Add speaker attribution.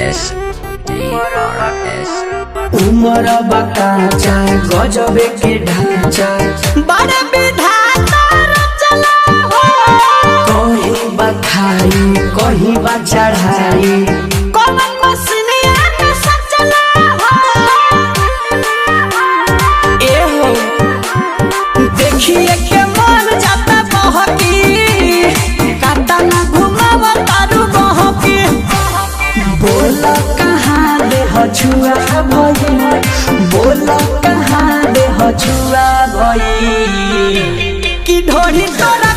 Speaker 1: DRS
Speaker 2: उमर बकाचा गजबे के ढांचा बड़े विधाता रचना हो कहीं बखाई कहीं बा चढ़ाई कौन मसलिया में सचना हो ए हो देखिए के मन जाता बहकी काटा ना घुमावा तारू बहकी बोला कहाँ दे हछुआ भई बोला कहाँ दे हछुआ भई कि ढोरी तोरा